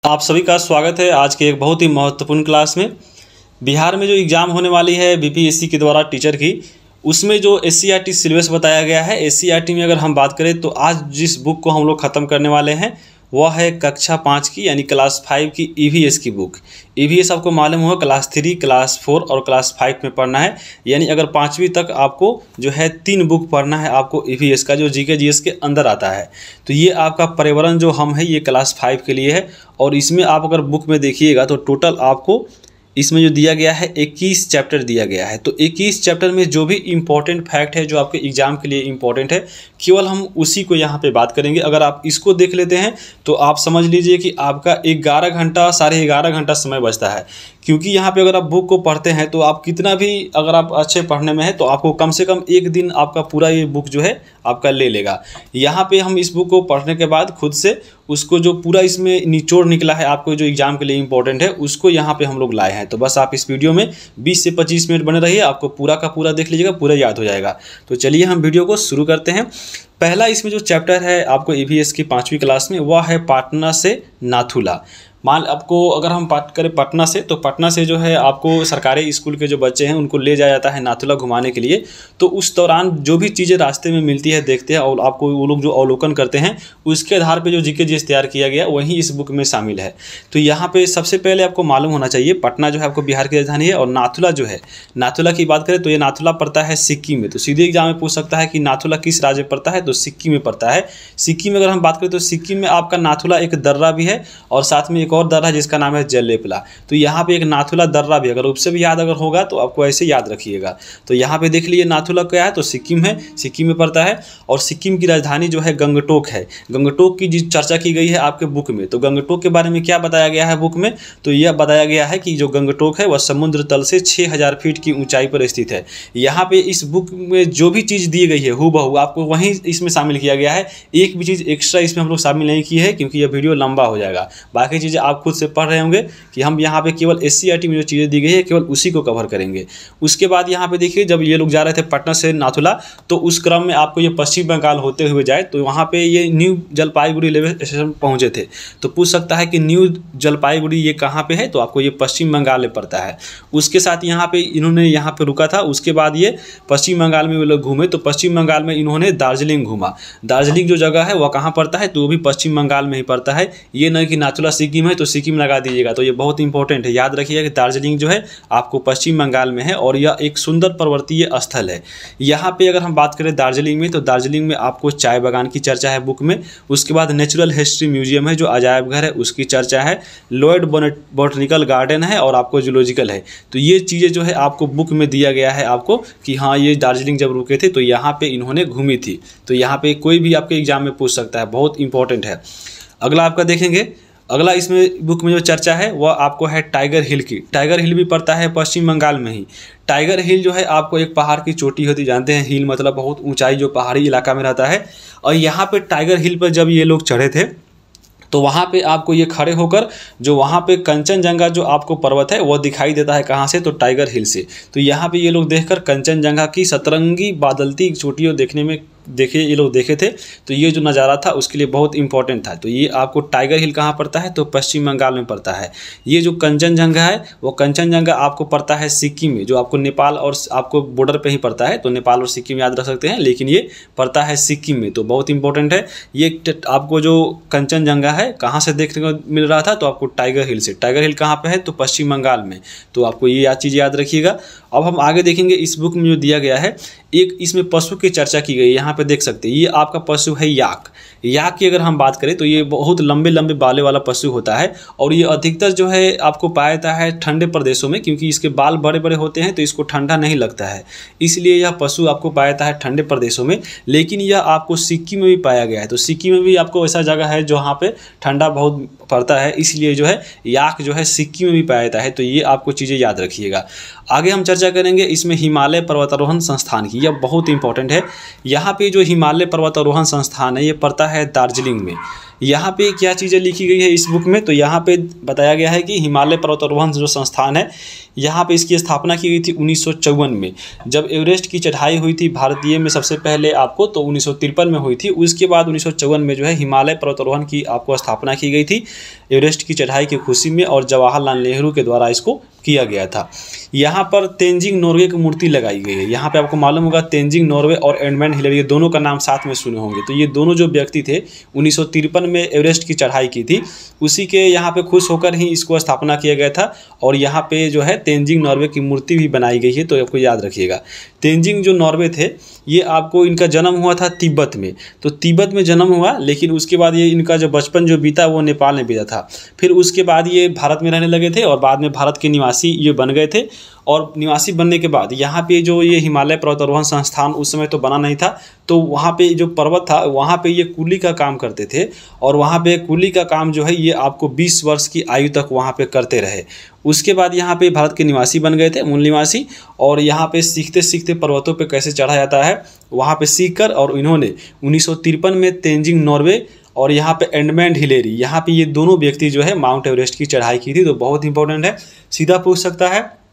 आप सभी का स्वागत है आज के एक बहुत ही महत्वपूर्ण क्लास में। बिहार में जो एग्ज़ाम होने वाली है बीपीएससी के द्वारा टीचर की, उसमें जो एससीईआरटी सिलेबस बताया गया है, एससीईआरटी में अगर हम बात करें तो आज जिस बुक को हम लोग ख़त्म करने वाले हैं वह है कक्षा 5 की यानी क्लास 5 की ईवीएस की बुक। ईवीएस आपको मालूम होगा क्लास 3, क्लास 4 और क्लास 5 में पढ़ना है। यानी अगर 5वीं तक आपको जो है 3 बुक पढ़ना है आपको ईवीएस का, जो जीके जीएस के अंदर आता है। तो ये आपका पर्यावरण जो हम है ये क्लास 5 के लिए है। और इसमें आप अगर बुक में देखिएगा तो टोटल आपको इसमें जो दिया गया है 21 चैप्टर दिया गया है। तो 21 चैप्टर में जो भी इम्पोर्टेंट फैक्ट है जो आपके एग्जाम के लिए इम्पोर्टेंट है, केवल हम उसी को यहाँ पे बात करेंगे। अगर आप इसको देख लेते हैं तो आप समझ लीजिए कि आपका 11 घंटा 11.5 घंटा समय बचता है। क्योंकि यहाँ पे अगर आप बुक को पढ़ते हैं तो आप कितना भी अगर आप अच्छे पढ़ने में है तो आपको कम से कम एक दिन आपका पूरा ये बुक जो है आपका ले लेगा। यहाँ पे हम इस बुक को पढ़ने के बाद खुद से उसको जो पूरा इसमें निचोड़ निकला है आपको जो एग्जाम के लिए इंपॉर्टेंट है उसको यहाँ पे हम लोग लाए हैं। तो बस आप इस वीडियो में 20 से 25 मिनट बने रहिए, आपको पूरा का पूरा देख लीजिएगा, पूरा याद हो जाएगा। तो चलिए हम वीडियो को शुरू करते हैं। पहला इसमें जो चैप्टर है आपको ईवीएस की 5वीं क्लास में वह है पटना से नाथुला। मान आपको अगर हम बात करें पटना से, तो पटना से जो है आपको सरकारी स्कूल के जो बच्चे हैं उनको ले जाया जाता है नाथुला घुमाने के लिए। तो उस दौरान जो भी चीज़ें रास्ते में मिलती है देखते हैं और आपको वो लोग जो अवलोकन करते हैं उसके आधार पे जो जीके जीएस तैयार किया गया वही इस बुक में शामिल है। तो यहाँ पे सबसे पहले आपको मालूम होना चाहिए पटना जो है आपको बिहार की राजधानी है। और नाथुला जो है, नाथुला की बात करें तो ये नाथुला पड़ता है सिक्किम में। तो सीधे एग्जाम में पूछ सकता है कि नाथुला किस राज्य में पड़ता है, तो सिक्किम में पड़ता है। सिक्किम में अगर हम बात करें तो सिक्किम में आपका नाथुला एक दर्रा भी है और साथ में एक और दर्रा जिसका नाम है जलेपला। तो यहाँ पे एक नाथुला दर्रा भी, अगर उससे भी याद अगर होगा तो आपको ऐसे याद रखिएगा। तो यहाँ पे देख लीजिए नाथुला क्या है, तो सिक्किम है, सिक्किम में पड़ता है। और सिक्किम की राजधानी जो है गंगटोक है। गंगटोक की जिस चर्चा की गई है आपके बुक में, तो गंगटोक के बारे में क्या बताया गया है बुक में, तो यह बताया गया है कि जो गंगटोक है वह समुद्र तल से 6000 फीट की ऊंचाई पर स्थित है। यहाँ पे इस बुक में जो भी चीज़ दी गई है हूबहू आपको वहीं इसमें शामिल किया गया है। एक भी चीज़ एक्स्ट्रा इसमें हम लोग शामिल नहीं की है क्योंकि यह वीडियो लंबा हो जाएगा। बाकी चीज़ें आप खुद से पढ़ रहे होंगे कि हम यहाँ पे केवल एससीईआरटी में जो चीज़ें दी गई है केवल उसी को कवर करेंगे। उसके बाद यहाँ पे देखिए जब ये लोग जा रहे थे पटना से नाथुला, तो उस क्रम में आपको ये पश्चिम बंगाल होते हुए जाए तो वहाँ पे ये न्यू जलपाईगुड़ी रेलवे स्टेशन पहुँचे थे। तो पूछ सकता है कि न्यू जलपाईगुड़ी ये कहाँ पे है, तो आपको ये पश्चिम बंगाल में पड़ता है। उसके साथ यहाँ पे इन्होंने यहाँ पे रुका था। उसके बाद ये पश्चिम बंगाल में वो लोग घूमे, तो पश्चिम बंगाल में इन्होंने दार्जिलिंग घूमा। दार्जिलिंग जो जगह है वह कहाँ पड़ता है, तो वो भी पश्चिम बंगाल में ही पड़ता है। ये नहीं कि नाथुला सिक्किम है तो सिक्किम लगा दीजिएगा, तो ये बहुत इंपॉर्टेंट है, याद रखिएगा कि दार्जिलिंग जो है आपको पश्चिम बंगाल में है और यह एक सुंदर पर्वतीय स्थल है। यहाँ पे अगर हम बात करें दार्जिलिंग में, तो दार्जिलिंग में आपको चाय बागान की चर्चा है बुक में। उसके बाद नेचुरल हिस्ट्री म्यूजियम है जो अजायब घर है उसकी चर्चा है। लॉयड बॉटनिकल गार्डन है और आपको जूलॉजिकल है। तो ये चीज़ें जो है आपको बुक में दिया गया है आपको कि हाँ ये दार्जिलिंग जब रुके थे तो यहाँ पे इन्होंने घूमी थी। तो यहाँ पे कोई भी आपके एग्जाम में पूछ सकता है, बहुत इंपॉर्टेंट है। अगला आपका देखेंगे, अगला इसमें बुक में जो चर्चा है वह आपको है टाइगर हिल की। टाइगर हिल भी पड़ता है पश्चिम बंगाल में ही। टाइगर हिल जो है आपको एक पहाड़ की चोटी होती, जानते हैं हिल मतलब बहुत ऊंचाई जो पहाड़ी इलाका में रहता है। और यहाँ पे टाइगर हिल पर जब ये लोग चढ़े थे तो वहाँ पे आपको ये खड़े होकर जो वहाँ पे कंचनजंगा जो आपको पर्वत है वह दिखाई देता है कहाँ से, तो टाइगर हिल से। तो यहाँ पे ये लोग देखकर कंचनजंगा की सतरंगी बादलती चोटियों देखने में ये लोग देखे थे। तो ये जो नज़ारा था उसके लिए बहुत इंपॉर्टेंट था। तो ये आपको टाइगर हिल कहाँ पड़ता है, तो पश्चिम बंगाल में पड़ता है। ये जो कंचनजंगा है वो कंचनजंगा आपको पड़ता है सिक्किम में, जो आपको नेपाल और आपको बॉर्डर पे ही पड़ता है। तो नेपाल और सिक्किम याद रख सकते हैं, लेकिन ये पड़ता है सिक्किम में। तो बहुत इंपॉर्टेंट है। ये आपको जो कंचनजंगा है कहाँ से देखने को मिल रहा था, तो आपको टाइगर हिल से। टाइगर हिल कहाँ पे है, तो पश्चिम बंगाल में। तो आपको ये चीज़ याद रखिएगा। अब हम आगे देखेंगे इस बुक में जो दिया गया है, एक इसमें पशु की चर्चा की गई है। यहाँ पे देख सकते हैं ये आपका पशु है याक। याक की अगर हम बात करें तो ये बहुत लंबे लंबे बालों वाला पशु होता है और ये अधिकतर जो है आपको पाया जाता है ठंडे प्रदेशों में, क्योंकि इसके बाल बड़े बड़े होते हैं तो इसको ठंडा नहीं लगता है, इसलिए यह पशु आपको पाया जाता है ठंडे प्रदेशों में। लेकिन यह आपको सिक्किम में भी पाया गया है। तो सिक्किम में भी आपको ऐसा जगह है जहाँ पे ठंडा बहुत पड़ता है, इसलिए जो है याक जो है सिक्किम में भी पाया जाता है। तो ये आपको चीज़ें याद रखिएगा। आगे हम चर्चा करेंगे इसमें हिमालय पर्वतारोहण संस्थान की। यह बहुत इंपॉर्टेंट है। यहाँ पे जो हिमालय पर्वतारोहण संस्थान है ये पड़ता है दार्जिलिंग में। यहाँ पे क्या चीज़ें लिखी गई है इस बुक में, तो यहाँ पे बताया गया है कि हिमालय पर्वतारोहण जो संस्थान है यहाँ पे इसकी स्थापना की गई थी 1954 में, जब एवरेस्ट की चढ़ाई हुई थी भारतीय में सबसे पहले आपको, तो 1953 में हुई थी। उसके बाद 1954 में जो है हिमालय पर्वतारोहण की आपको स्थापना की गई थी। एवरेस्ट की चढ़ाई की खुशी में और जवाहरलाल नेहरू के द्वारा इसको किया गया था। यहाँ पर तेंजिंग नॉर्गे की मूर्ति लगाई गई है। यहाँ पे आपको मालूम होगा तेंजिंग नॉर्गे और एडमंड हिलरी, ये दोनों का नाम साथ में सुने होंगे। तो ये दोनों जो व्यक्ति थे 1953 में एवरेस्ट की चढ़ाई की थी, उसी के यहाँ पे खुश होकर ही इसको स्थापना किया गया था। और यहाँ पे जो है तेंजिंग नॉर्गे की मूर्ति भी बनाई गई है, तो आपको याद रखिएगा। तेंजिंग जो नॉर्वे थे, ये आपको इनका जन्म हुआ था तिब्बत में, तो तिब्बत में जन्म हुआ, लेकिन उसके बाद ये इनका जो बचपन जो बीता वो नेपाल में बीता था। फिर उसके बाद ये भारत में रहने लगे थे और बाद में भारत के निवासी ये बन गए थे। और निवासी बनने के बाद यहाँ पे जो ये हिमालय पर्वतारोहण संस्थान उस समय तो बना नहीं था, तो वहाँ पे जो पर्वत था वहाँ पे ये कुली का काम करते थे। और वहाँ पे कुली का काम जो है ये आपको 20 वर्ष की आयु तक वहाँ पे करते रहे। उसके बाद यहाँ पे भारत के निवासी बन गए थे, मूल निवासी। और यहाँ पे सीखते सीखते पर्वतों पे कैसे चढ़ा जाता है वहाँ पे सीख कर, और इन्होंने 1953 में तेंजिंग नॉर्गे और यहाँ पे एडमंड हिलेरी, यहाँ पे ये दोनों व्यक्ति जो है माउंट एवरेस्ट की चढ़ाई की थी। तो बहुत इंपॉर्टेंट है, सीधा पूछ सकता है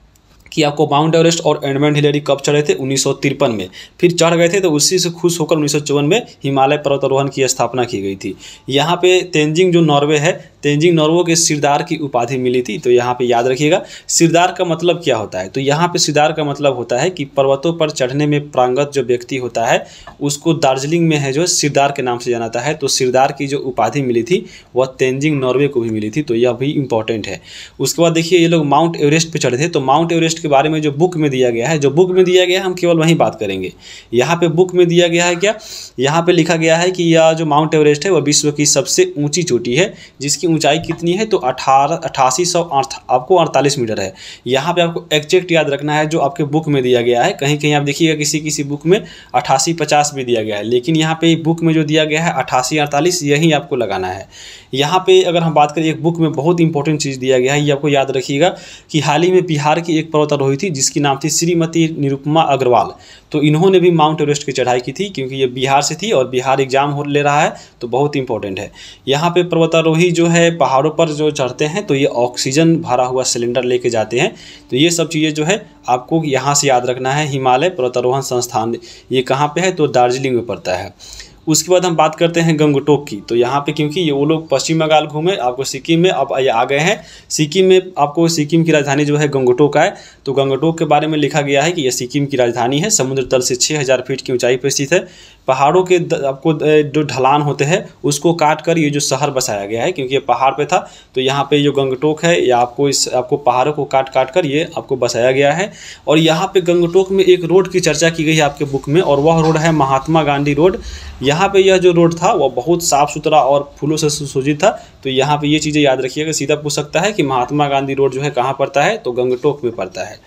कि आपको माउंट एवरेस्ट और एडमंड हिलेरी कब चढ़े थे? 1953 में। फिर चढ़ गए थे तो उसी से खुश होकर 1954 में हिमालय पर्वतारोहण की स्थापना की गई थी। यहाँ पे तेंजिंग जो नॉर्वे है, तेंजिंग नॉर्वे के सिरदार की उपाधि मिली थी। तो यहाँ पे याद रखिएगा सिरदार का मतलब क्या होता है। तो यहाँ पे सिरदार का मतलब होता है कि पर्वतों पर चढ़ने में प्रांगत जो व्यक्ति होता है उसको दार्जिलिंग में है जो सिरदार के नाम से जाना जाता है। तो सिरदार की जो उपाधि मिली थी वह तेंजिंग नॉर्वे को भी मिली थी। तो यह भी इंपॉर्टेंट है। उसके बाद देखिए ये लोग माउंट एवरेस्ट पे चढ़े थे। तो माउंट एवरेस्ट के बारे में जो बुक में दिया गया है, जो बुक में दिया गया है हम केवल वहीं बात करेंगे। यहाँ पे बुक में दिया गया है क्या, यहाँ पे लिखा गया है कि यह जो माउंट एवरेस्ट है वह विश्व की सबसे ऊंची चोटी है, जिसकी ऊंचाई कितनी है तो 8848 मीटर है। यहाँ पे आपको एग्जैक्ट याद रखना है जो आपके बुक में दिया गया है। कहीं कहीं आप देखिएगा किसी किसी बुक में 8850 भी दिया गया है, लेकिन यहाँ पे बुक में जो दिया गया है 8848 यही आपको लगाना है। यहाँ पे अगर हम बात करें एक बुक में बहुत इंपॉर्टेंट चीज़ दिया गया है, ये आपको याद रखिएगा कि हाल ही में बिहार की एक पर्वतारोही थी जिसकी नाम थी श्रीमती निरुपमा अग्रवाल। तो इन्होंने भी माउंट एवरेस्ट की चढ़ाई की थी, क्योंकि ये बिहार से थी और बिहार एग्जाम हो ले रहा है तो बहुत इंपॉर्टेंट है। यहाँ पे पर्वतारोही जो है पहाड़ों पर जो चढ़ते हैं तो ये ऑक्सीजन भरा हुआ सिलेंडर लेके जाते हैं। तो ये सब चीज़ें जो है आपको यहाँ से याद रखना है। हिमालय पर्वतारोहण संस्थान ये कहाँ पे है तो दार्जिलिंग में पड़ता है। उसके बाद हम बात करते हैं गंगटोक की। तो यहाँ पे क्योंकि ये वो लोग पश्चिम बंगाल घूमे, आपको सिक्किम में अब ये आ गए हैं। सिक्किम में आपको सिक्किम की राजधानी जो है गंगटोक है। तो गंगटोक के बारे में लिखा गया है कि यह सिक्किम की राजधानी है, समुद्र तल से 6000 फीट की ऊंचाई पर स्थित है। पहाड़ों के आपको जो ढलान होते हैं उसको काट कर ये जो शहर बसाया गया है, क्योंकि ये पहाड़ पे था। तो यहाँ पे जो गंगटोक है या आपको पहाड़ों को काट काट कर ये आपको बसाया गया है। और यहाँ पे गंगटोक में एक रोड की चर्चा की गई है आपके बुक में, और वह रोड है महात्मा गांधी रोड। यहाँ पे यह जो रोड था वह बहुत साफ़ सुथरा और फूलों से सुसज्जित था। तो यहाँ पे ये चीज़ें याद रखिएगा। सीधा पूछ सकता है कि महात्मा गांधी रोड जो है कहाँ पड़ता है तो गंगटोक में पड़ता है।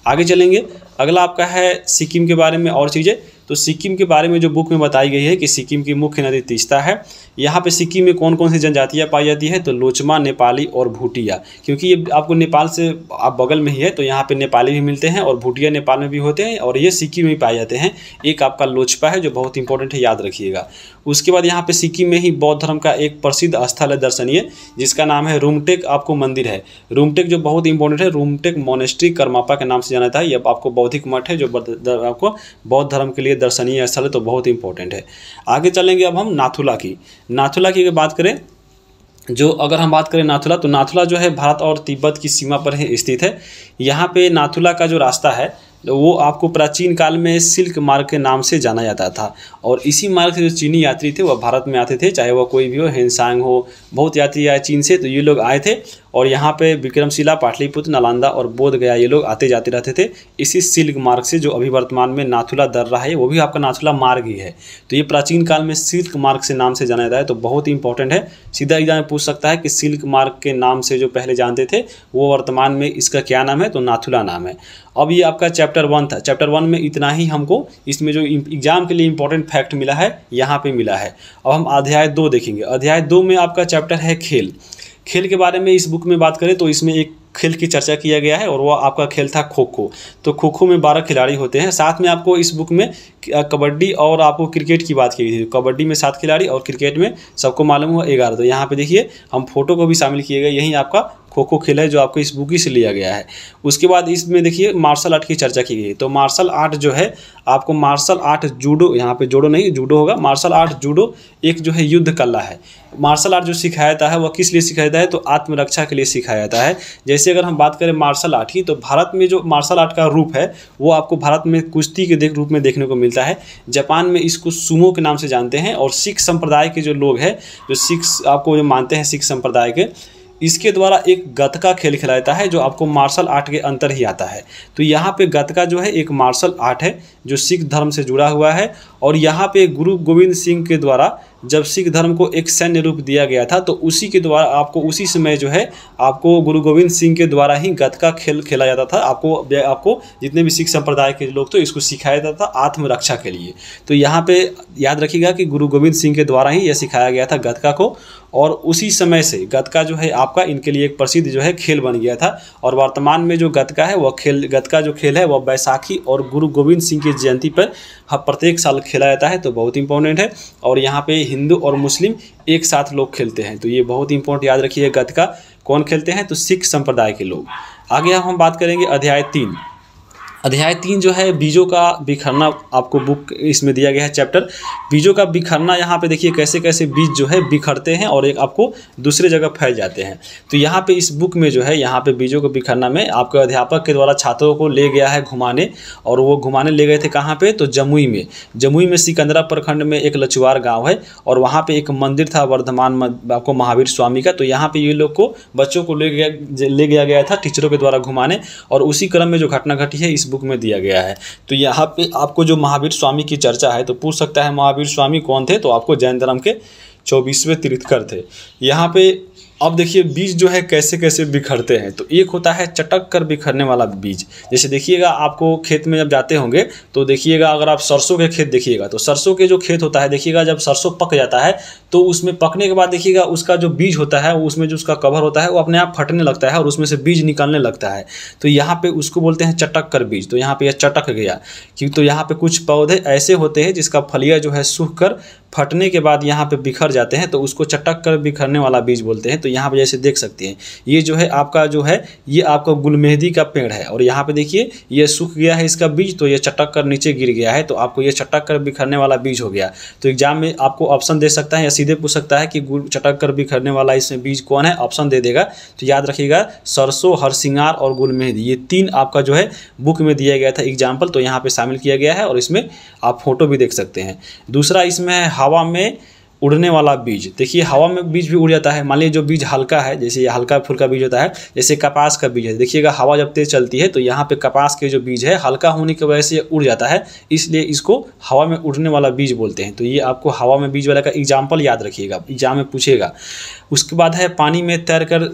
आगे चलेंगे, अगला आपका है सिक्किम के बारे में और चीज़ें। तो सिक्किम के बारे में जो बुक में बताई गई है कि सिक्किम की मुख्य नदी तीस्ता है। यहाँ पे सिक्किम में कौन कौन सी जनजातियाँ पाई जाती है तो लोचमा, नेपाली और भूटिया। क्योंकि ये आपको नेपाल से आप बगल में ही है तो यहाँ पे नेपाली भी मिलते हैं और भूटिया नेपाल में भी होते हैं और ये सिक्किम में पाए जाते हैं। एक आपका लोचपा है जो बहुत इंपॉर्टेंट है, याद रखिएगा। उसके बाद यहाँ पे सिक्किम में ही बौद्ध धर्म का एक प्रसिद्ध स्थल है दर्शनीय, जिसका नाम है रूमटेक आपको मंदिर है। रूमटेक जो बहुत इंपॉर्टेंट है, रूमटेक मोनेस्ट्री कर्मापा के नाम से जाना था। ये आपको बौद्धिक मठ है जो आपको बौद्ध धर्म के लिए दर्शनीय स्थल है, तो बहुत इंपॉर्टेंट है। आगे चलेंगे अब हम नाथुला की। नाथुला की अगर बात करें, जो अगर हम बात करें नाथुला, तो नाथुला जो है भारत और तिब्बत की सीमा पर है स्थित है। यहाँ पे नाथुला का जो रास्ता है वो आपको प्राचीन काल में सिल्क मार्ग के नाम से जाना जाता था। और इसी मार्ग से जो चीनी यात्री थे वह भारत में आते थे, चाहे वह कोई भी हो, हेनसांग हो, बहुत यात्री आए चीन से, तो ये लोग आए थे। और यहाँ पे विक्रमशिला, पाटलिपुत्र, नालंदा और बोध गया ये लोग आते जाते रहते थे इसी सिल्क मार्ग से, जो अभी वर्तमान में नाथुला दर्रा है वो भी आपका नाथुला मार्ग ही है। तो ये प्राचीन काल में सिल्क मार्ग से नाम से जाना जाता है, तो बहुत इंपॉर्टेंट है। सीधा एग्जाम में पूछ सकता है कि सिल्क मार्ग के नाम से जो पहले जानते थे वो वर्तमान में इसका क्या नाम है तो नाथुला नाम है। अब ये आपका चैप्टर 1 था। चैप्टर 1 में इतना ही हमको इसमें जो एग्जाम के लिए इंपॉर्टेंट फैक्ट मिला है यहाँ पे मिला है। अब हम अध्याय 2 देखेंगे। अध्याय 2 में आपका चैप्टर है खेल। खेल के बारे में इस बुक में बात करें तो इसमें एक खेल की चर्चा किया गया है और वह आपका खेल था खो खो। तो खो खो में 12 खिलाड़ी होते हैं। साथ में आपको इस बुक में कबड्डी और आपको क्रिकेट की बात की गई थी। कबड्डी में 7 खिलाड़ी और क्रिकेट में सबको मालूम हुआ 11। तो यहाँ पे देखिए हम फोटो को भी शामिल किए गए, यही आपका खो खो खेल है जो आपको इस बुक ही से लिया गया है। उसके बाद इसमें देखिए मार्शल आर्ट की चर्चा की गई है। तो मार्शल आर्ट जो है आपको मार्शल आर्ट जूडो, यहाँ पे जोड़ो नहीं जूडो होगा, मार्शल आर्ट जूडो एक जो है युद्ध कला है। मार्शल आर्ट जो सिखाया जाता है वह किस लिए सिखाया जाता है, तो आत्मरक्षा के लिए सिखाया जाता है। जैसे अगर हम बात करें मार्शल आर्ट की, तो भारत में जो मार्शल आर्ट का रूप है वो आपको भारत में कुश्ती के रूप में देखने को मिलता है। जापान में इसको सुमो के नाम से जानते हैं। और सिख संप्रदाय के जो लोग हैं, जो सिख आपको जो मानते हैं सिख संप्रदाय के, इसके द्वारा एक गतका खेल खिलाया जाता है जो आपको मार्शल आर्ट के अंतर ही आता है। तो यहाँ पे गतका जो है एक मार्शल आर्ट है जो सिख धर्म से जुड़ा हुआ है। और यहाँ पे गुरु गोविंद सिंह के द्वारा जब सिख धर्म को एक सैन्य रूप दिया गया था, तो उसी के द्वारा आपको उसी समय जो है आपको गुरु गोविंद सिंह के द्वारा ही गतका खेल खेला जाता था। आपको जितने भी सिख संप्रदाय के लोग थे इसको सिखाया जाता था आत्मरक्षा के लिए। तो यहाँ पे याद रखिएगा कि गुरु गोविंद सिंह के द्वारा ही यह सिखाया गया था गतका को। और उसी समय से गतका जो है आपका इनके लिए एक प्रसिद्ध जो है खेल बन गया था। और वर्तमान में जो गतका है वह गतका जो खेल है वह बैसाखी और गुरु गोविंद सिंह की जयंती पर प्रत्येक साल खेला जाता है। तो बहुत इंपॉर्टेंट है। और यहाँ पे हिंदू और मुस्लिम एक साथ लोग खेलते हैं। तो ये बहुत इंपॉर्टेंट याद रखिए। गतका कौन खेलते हैं, तो सिख संप्रदाय के लोग। आगे हम बात करेंगे अध्याय 3। अध्याय 3 जो है बीजों का बिखरना, आपको बुक इसमें दिया गया है चैप्टर बीजों का बिखरना। यहाँ पे देखिए कैसे कैसे बीज जो है बिखरते हैं और एक आपको दूसरे जगह फैल जाते हैं। तो यहाँ पे इस बुक में जो है यहाँ पे बीजों को बिखरना में आपके अध्यापक के द्वारा छात्रों को ले गया है घुमाने। और वो घुमाने ले गए थे कहाँ पे, तो जमुई में। जमुई में सिकंदरा प्रखंड में एक लचुआर गाँव है और वहाँ पर एक मंदिर था वर्धमान आपको महावीर स्वामी का। तो यहाँ पर ये लोग को बच्चों को ले गया गया था टीचरों के द्वारा घुमाने। और उसी क्रम में जो घटना घटी है इस बुक में दिया गया है। तो यहाँ पे आपको जो महावीर स्वामी की चर्चा है, तो पूछ सकता है महावीर स्वामी कौन थे, तो आपको जैन धर्म के 24वें तीर्थंकर थे। यहाँ पे अब देखिए बीज जो है कैसे कैसे बिखरते हैं। तो एक होता है चटक कर बिखरने वाला बीज। जैसे देखिएगा आपको खेत में जब जाते होंगे तो देखिएगा, अगर आप सरसों के खेत देखिएगा तो सरसों के जो खेत होता है देखिएगा जब सरसों पक जाता है तो उसमें पकने के बाद देखिएगा उसका जो बीज होता है उसमें जो उसका कवर होता है वो अपने आप फटने लगता है और उसमें से बीज निकलने लगता है। तो यहाँ पे उसको बोलते हैं चटक कर बीज। तो यहाँ पे यह चटक गया क्योंकि तो यहाँ पे कुछ पौधे ऐसे होते हैं जिसका फलिया जो है सूख कर फटने के बाद यहाँ पे बिखर जाते हैं, तो उसको चटक कर बिखरने वाला बीज बोलते हैं। तो यहाँ पे जैसे देख सकते हैं ये जो है आपका जो है ये आपका गुलमेहदी का पेड़ है और यहाँ पे देखिए ये सूख गया है इसका बीज, तो ये चटक कर नीचे गिर गया है। तो आपको ये चटक कर बिखरने वाला बीज हो गया। तो एग्जाम में आपको ऑप्शन दे सकता है या सीधे पूछ सकता है कि चटक कर बिखरने वाला इसमें बीज कौन है, ऑप्शन दे देगा। तो याद रखिएगा सरसों, हरसिंगार और गुलमेहदी ये 3 आपका जो है बुक में दिया गया था एग्जाम्पल। तो यहाँ पे शामिल किया गया है और इसमें आप फोटो भी देख सकते हैं। दूसरा इसमें है हवा में उड़ने वाला बीज। देखिए हवा में बीज भी उड़ जाता है। मान लीजिए जो बीज हल्का है, जैसे ये हल्का फुल्का बीज होता है, जैसे कपास का बीज है, देखिएगा हवा जब तेज चलती है तो यहाँ पे कपास के जो बीज है हल्का होने की वजह से ये उड़ जाता है, इसलिए इसको हवा में उड़ने वाला बीज बोलते हैं। तो ये आपको हवा में बीज वाला का एग्जाम्पल याद रखिएगा, एग्जाम में पूछेगा। उसके बाद है पानी में तैरकर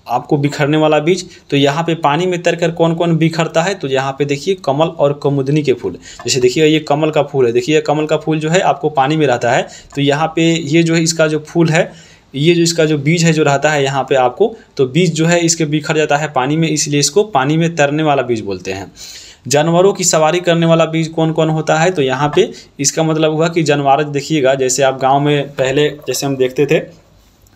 आपको बिखरने वाला बीज। तो यहाँ पे पानी में तैरकर कौन कौन बिखरता है, तो यहाँ पे देखिए कमल और कुमुदनी के फूल। जैसे देखिए ये कमल का फूल है, देखिए कमल का फूल जो है आपको पानी में रहता है। तो यहाँ पे ये जो है इसका जो फूल है, ये जो इसका जो बीज है जो रहता है यहाँ पे आपको, तो बीज जो है इसके बिखर जाता है पानी में, इसलिए इसको पानी में तैरने वाला बीज बोलते हैं। जानवरों की सवारी करने वाला बीज कौन कौन होता है, तो यहाँ पे इसका मतलब हुआ कि जानवर देखिएगा, जैसे आप गाँव में पहले जैसे हम देखते थे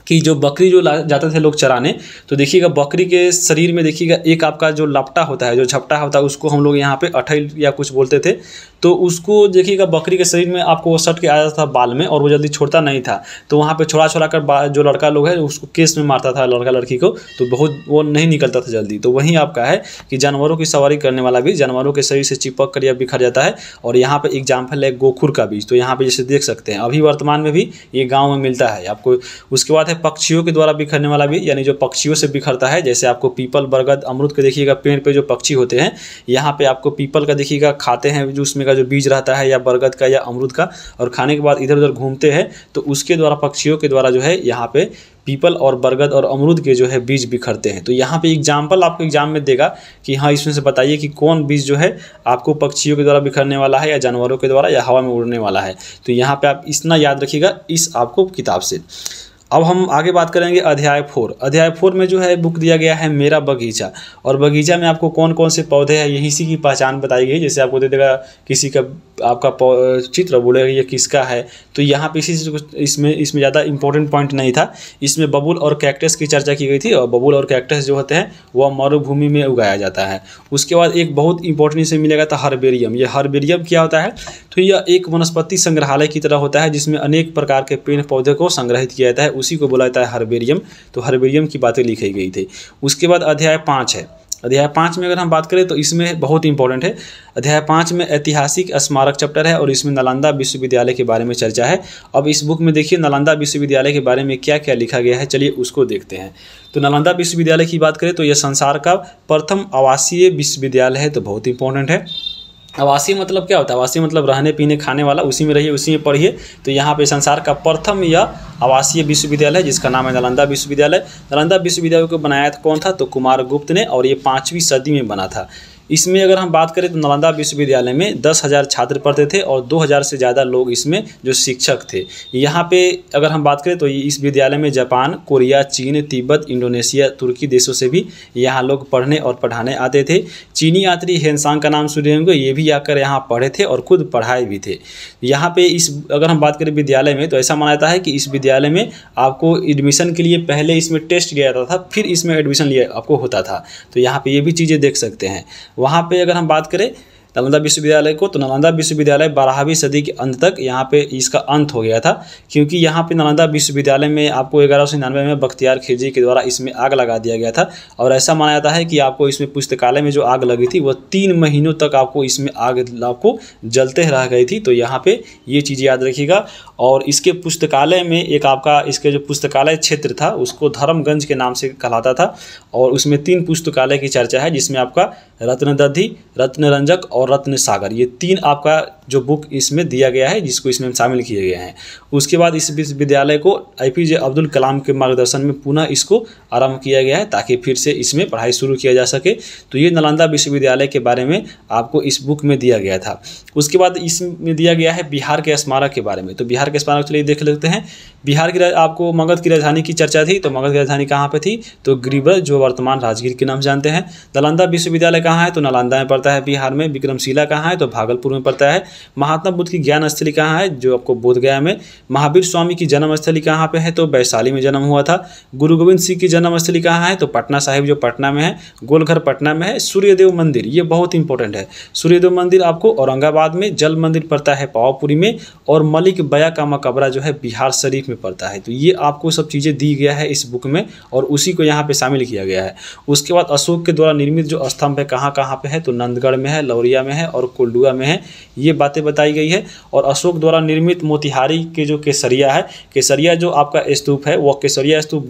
कि जो बकरी जो जाते थे लोग चराने, तो देखिएगा बकरी के शरीर में देखिएगा एक आपका जो लपटा होता है, जो झपटा होता है, उसको हम लोग यहाँ पे अठैल या कुछ बोलते थे। तो उसको देखिएगा बकरी के शरीर में आपको वो सट के आ जाता था बाल में और वो जल्दी छोड़ता नहीं था। तो वहाँ पे छोड़ा छोड़ा कर जो लड़का लोग है उसको केस में मारता था लड़का लड़की को, तो बहुत वो नहीं निकलता था जल्दी। तो वहीं आपका है कि जानवरों की सवारी करने वाला बीज जानवरों के शरीर से चिपक कर या बिखर जाता है। और यहाँ पे एग्जाम्पल है गोखुर का बीज। तो यहाँ पे जैसे देख सकते हैं अभी वर्तमान में भी ये गाँव में मिलता है आपको। उसके बाद है पक्षियों के द्वारा बिखरने वाला बीज, यानी जो पक्षियों से बिखरता है, जैसे आपको पीपल, बरगद, अमरूद के देखिएगा पेड़ पे जो पक्षी होते हैं, यहाँ पे आपको पीपल का देखिएगा खाते हैं जो उसमें का जो बीज रहता है, या बरगद का या अमरूद का, और खाने के बाद इधर उधर घूमते हैं, तो उसके द्वारा पक्षियों के द्वारा जो है यहाँ पे पीपल और बरगद और अमरूद के जो है बीज बिखरते हैं। तो यहाँ पे एग्जाम्पल आपको एग्जाम में देगा कि हाँ इसमें से बताइए कि कौन बीज जो है आपको पक्षियों के द्वारा बिखरने वाला है, या जानवरों के द्वारा, या हवा में उड़ने वाला है। तो यहाँ पे आप इतना याद रखिएगा इस आपको किताब से। अब हम आगे बात करेंगे अध्याय 4। अध्याय 4 में जो है बुक दिया गया है मेरा बगीचा, और बगीचा में आपको कौन कौन से पौधे हैं यही सी की पहचान बताई गई। जैसे आपको दे देगा किसी का आपका चित्र बोलेगा ये किसका है। तो यहाँ पे इसी इसमें ज़्यादा इंपॉर्टेंट पॉइंट नहीं था। इसमें बबूल और कैक्टस की चर्चा की गई थी, और बबूल और कैक्टस जो होते हैं वह मरुभूमि में उगाया जाता है। उसके बाद एक बहुत इंपॉर्टेंट से मिलेगा था हर्बेरियम। ये हर्बेरियम क्या होता है, तो यह एक वनस्पति संग्रहालय की तरह होता है जिसमें अनेक प्रकार के पेड़ पौधे को संग्रहित किया जाता है, उसी को बोला जाता है हर्बेरियम। तो हर्बेरियम की बातें लिखी गई थी। उसके बाद अध्याय 5 है। अध्याय 5 में अगर हम बात करें तो इसमें बहुत इंपॉर्टेंट है। अध्याय 5 में ऐतिहासिक स्मारक चैप्टर है और इसमें नालंदा विश्वविद्यालय के बारे में चर्चा है। अब इस बुक में देखिए नालंदा विश्वविद्यालय के बारे में क्या क्या लिखा गया है, चलिए उसको देखते हैं। तो नालंदा विश्वविद्यालय की बात करें तो यह संसार का प्रथम आवासीय विश्वविद्यालय है, तो बहुत इंपॉर्टेंट है। आवासीय मतलब क्या होता है, आवासीय मतलब रहने पीने खाने वाला, उसी में रहिए उसी में पढ़िए। तो यहाँ पे संसार का प्रथम यह आवासीय विश्वविद्यालय है जिसका नाम है नालंदा विश्वविद्यालय। नालंदा विश्वविद्यालय को बनाया था कौन था, तो कुमारगुप्त ने, और ये 5वीं सदी में बना था। इसमें अगर हम बात करें तो नालंदा विश्वविद्यालय में 10,000 छात्र पढ़ते थे और 2,000 से ज़्यादा लोग इसमें जो शिक्षक थे। यहाँ पे अगर हम बात करें तो इस विद्यालय में जापान, कोरिया, चीन, तिब्बत, इंडोनेशिया, तुर्की देशों से भी यहाँ लोग पढ़ने और पढ़ाने आते थे। चीनी यात्री हेनसांग का नाम सुने होंगे, ये भी आकर यहाँ पढ़े थे और खुद पढ़ाए भी थे। यहाँ पे अगर हम बात करें विद्यालय में तो ऐसा माना जाता है कि इस विद्यालय में आपको एडमिशन के लिए पहले इसमें टेस्ट लिया जाता था, फिर इसमें एडमिशन लिया आपको होता था। तो यहाँ पे ये भी चीज़ें देख सकते हैं। वहाँ पे अगर हम बात करें नालंदा विश्वविद्यालय को, तो नालंदा विश्वविद्यालय 12वीं सदी के अंत तक यहाँ पे इसका अंत हो गया था, क्योंकि यहाँ पे नालंदा विश्वविद्यालय में आपको 1199 में बख्तियार खिलजी के द्वारा इसमें आग लगा दिया गया था। और ऐसा माना जाता है कि आपको इसमें पुस्तकालय में जो आग लगी थी वह 3 महीनों तक आपको इसमें आग आपको जलते रह गई थी। तो यहाँ पे ये चीज़ याद रखिएगा। और इसके पुस्तकालय में एक आपका इसके जो पुस्तकालय क्षेत्र था उसको धर्मगंज के नाम से कहलाता था, और उसमें 3 पुस्तकालय की चर्चा है जिसमें आपका रत्नदधि, रत्नरंजक और रत्न सागर, ये 3 आपका जो बुक इसमें दिया गया है जिसको इसमें शामिल किए गए हैं। उसके बाद इस विश्वविद्यालय को APJ अब्दुल कलाम के मार्गदर्शन में पुनः इसको आरंभ किया गया है ताकि फिर से इसमें पढ़ाई शुरू किया जा सके। तो ये नालंदा विश्वविद्यालय के बारे में आपको इस बुक में दिया गया था। उसके बाद इसमें दिया गया है बिहार के स्मारक के बारे में। तो बिहार के स्मारक चलिए देख लेते हैं। बिहार की आपको मगध की राजधानी की चर्चा थी, तो मगध की राजधानी कहाँ पे थी, तो गिरिब्रज, जो वर्तमान राजगीर के नाम जानते हैं। नालंदा विश्वविद्यालय कहाँ है, तो नालंदा में पड़ता है बिहार में। विक्रमशिला कहाँ है, तो भागलपुर में पड़ता है। महात्मा बुद्ध की ज्ञान स्थली कहाँ है, जो आपको बोधगया में। महावीर स्वामी की जन्म स्थली कहाँ पे है, तो वैशाली में जन्म हुआ था। गुरु गोविंद सिंह की जन्म स्थली कहाँ है, तो पटना साहिब जो पटना में है। गोलघर पटना में है। सूर्यदेव मंदिर, ये बहुत इंपॉर्टेंट है। सूर्यदेव मंदिर आपको औरंगाबाद में। जल मंदिर पड़ता है पावापुरी में। और मलिक बया का मकबरा जो है बिहार शरीफ में पड़ता है। तो ये आपको सब चीज़ें दी गया है इस बुक में और उसी को यहाँ पे शामिल किया गया है। उसके बाद अशोक के द्वारा निर्मित जो स्तंभ है कहाँ कहाँ पे है, तो नंदगढ़ में है, लौरिया में है और कोल्डुआ में है। ये बातें बताई गई है। और अशोक द्वारा निर्मित मोतिहारी के जो केसरिया है, केसरिया जो आपका स्तूप है वह केसरिया स्तूप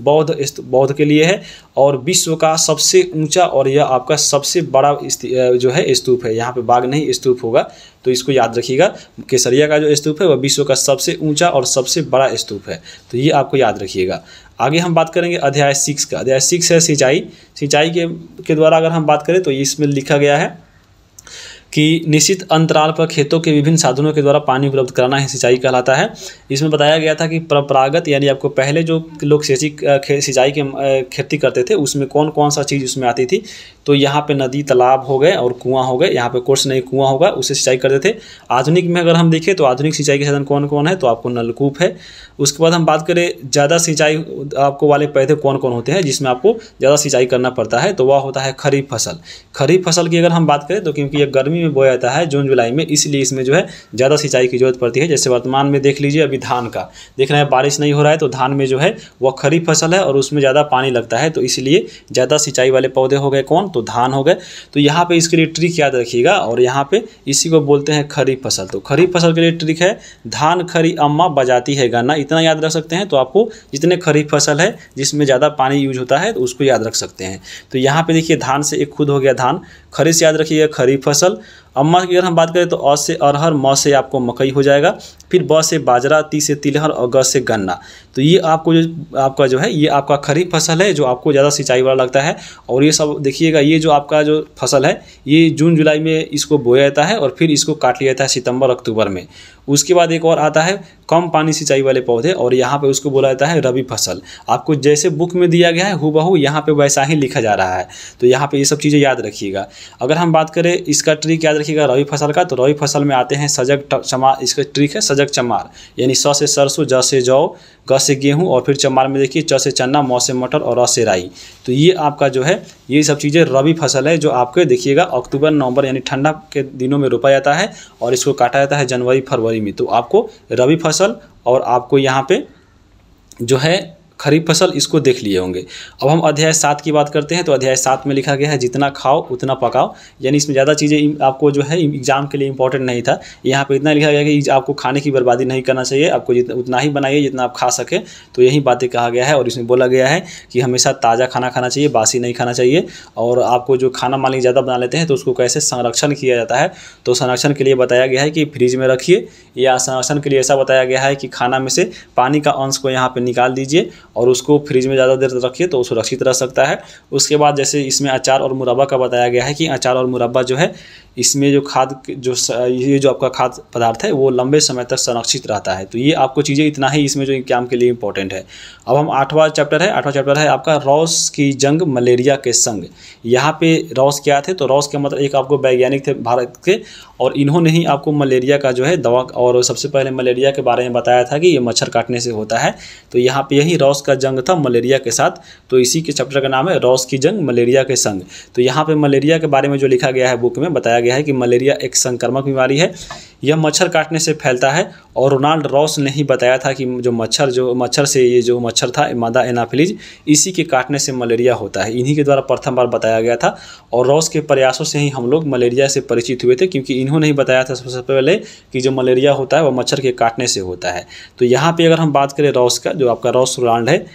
बौद्ध के लिए है और विश्व का सबसे ऊंचा और यह आपका सबसे बड़ा जो है स्तूप है। यहाँ पे बाघ नहीं स्तूप होगा, तो इसको याद रखिएगा। केसरिया का जो स्तूप है वह विश्व का सबसे ऊंचा और सबसे बड़ा स्तूप है, तो ये आपको याद रखिएगा। आगे हम बात करेंगे अध्याय 6 का। अध्याय 6 है सिंचाई। सिंचाई के द्वारा अगर हम बात करें तो इसमें लिखा गया है कि निश्चित अंतराल पर खेतों के विभिन्न साधनों के द्वारा पानी उपलब्ध कराना ही सिंचाई कहलाता है। इसमें बताया गया था कि परंपरागत यानी आपको पहले जो लोग सिंचाई के खेती करते थे उसमें कौन कौन सा चीज़ उसमें आती थी, तो यहाँ पे नदी तालाब हो गए और कुआं हो गए। यहाँ पे कोर्स नहीं कुआं होगा, उससे सिंचाई करते थे। आधुनिक में अगर हम देखें तो आधुनिक सिंचाई के साधन कौन कौन है, तो आपको नलकूप है। उसके बाद हम बात करें ज़्यादा सिंचाई आपको वाले पौधे कौन कौन होते हैं जिसमें आपको ज़्यादा सिंचाई करना पड़ता है, तो वह होता है खरीफ फसल। खरीफ फसल की अगर हम बात करें तो क्योंकि ये गर्मी में बोया जाता है जून जुलाई में, इसलिए इसमें जो है ज़्यादा सिंचाई की जरूरत पड़ती है। जैसे वर्तमान में देख लीजिए अभी धान का देख रहे हैं, बारिश नहीं हो रहा है तो धान में जो है वह खरीफ फसल है और उसमें ज़्यादा पानी लगता है, तो इसलिए ज़्यादा सिंचाई वाले पौधे हो गए कौन, तो धान हो गए। तो यहाँ पे इसके लिए ट्रिक याद रखिएगा और यहाँ पे इसी को बोलते हैं खरीफ फसल। तो खरीफ फसल के लिए ट्रिक है धान खरी अम्मा बजाती है गाना, इतना याद रख सकते हैं। तो आपको जितने खरीफ फसल है जिसमें ज़्यादा पानी यूज होता है तो उसको याद रख सकते हैं। तो यहाँ पे देखिए धान से एक खुद हो गया धान, खरी से याद रखिएगा खरीफ फसल। अम्मा की अगर हम बात करें तो अ से अरहर, म से आपको मकई हो जाएगा, फिर ब से बाजरा, ती से तिलहन और ग से गन्ना। तो ये आपको जो है ये आपका खरीफ फसल है जो आपको ज़्यादा सिंचाई वाला लगता है। और ये सब देखिएगा, ये जो आपका जो फसल है ये जून जुलाई में इसको बोया जाता है और फिर इसको काट लिया जाता है सितंबर अक्टूबर में। उसके बाद एक और आता है कम पानी सिंचाई वाले पौधे, और यहाँ पे उसको बोला जाता है रबी फसल। आपको जैसे बुक में दिया गया है हूबहू यहाँ पे वैसा ही लिखा जा रहा है, तो यहाँ पे ये सब चीज़ें याद रखिएगा। अगर हम बात करें इसका ट्रिक याद रखिएगा रबी फसल का, तो रबी फसल में आते हैं सजग चमार, इसका ट्रिक है सजग चमार, यानी स से सरसों, ज से जौ, ग से गेहूँ, और फिर चमार में देखिए च से चना, म से मटर और र से राई। तो ये आपका जो है ये सब चीज़ें रबी फसल है, जो आपके देखिएगा अक्टूबर नवंबर यानी ठंडा के दिनों में रोपा जाता है और इसको काटा जाता है जनवरी फरवरी में। तो आपको रबी फसल और आपको यहाँ पे जो है खरीफ फसल, इसको देख लिए होंगे। अब हम अध्याय 7 की बात करते हैं। तो अध्याय 7 में लिखा गया है जितना खाओ उतना पकाओ, यानी इसमें ज़्यादा चीज़ें आपको जो है एग्जाम के लिए इंपॉर्टेंट नहीं था। यहाँ पे इतना लिखा गया है कि आपको खाने की बर्बादी नहीं करना चाहिए, आपको जितना उतना ही बनाइए जितना आप खा सके। तो यही बातें कहा गया है, और इसमें बोला गया है कि हमेशा ताज़ा खाना खाना चाहिए, बासी नहीं खाना चाहिए। और आपको जो खाना मान लीजिए ज़्यादा बना लेते हैं तो उसको कैसे संरक्षण किया जाता है, तो संरक्षण के लिए बताया गया है कि फ्रिज में रखिए, या संरक्षण के लिए ऐसा बताया गया है कि खाना में से पानी का अंश को यहाँ पर निकाल दीजिए और उसको फ्रिज में ज़्यादा देर रखिए तो सुरक्षित रह सकता है। उसके बाद जैसे इसमें अचार और मुरब्बा का बताया गया है कि अचार और मुरब्बा जो है इसमें जो ये जो आपका खाद्य पदार्थ है वो लंबे समय तक संरक्षित रहता है। तो ये आपको चीज़ें इतना ही इसमें जो एग्जाम के लिए इंपॉर्टेंट है। अब हम 8वां चैप्टर है आपका रॉस की जंग मलेरिया के संग। यहाँ पे रॉस क्या थे, तो रॉस के मतलब एक आपको वैज्ञानिक थे भारत के, और इन्होंने ही आपको मलेरिया का जो है दवा, और सबसे पहले मलेरिया के बारे में बताया था कि ये मच्छर काटने से होता है। तो यहाँ पे यही रॉस का जंग था मलेरिया के साथ, तो इसी के चैप्टर का नाम है रॉस की जंग मलेरिया के संग। तो यहाँ पे मलेरिया के बारे में जो लिखा गया है बुक में बताया गया है कि मलेरिया एक संक्रामक बीमारी है, यह मच्छर काटने से फैलता है। और रोनाल्ड रॉस ने ही बताया था कि जो मच्छर से ये जो मच्छर था मादा एनाफिलीज, इसी के काटने से मलेरिया होता है। इन्हीं के द्वारा प्रथम बार बताया गया था, और रॉस के प्रयासों से ही हम लोग मलेरिया से परिचित हुए थे, क्योंकि इन्होंने ही बताया था सबसे पहले कि जो मलेरिया होता है वह मच्छर के काटने से होता है। तो यहाँ पे अगर हम बात करें रॉस का, जो आपका रॉस रोनाल्ड है,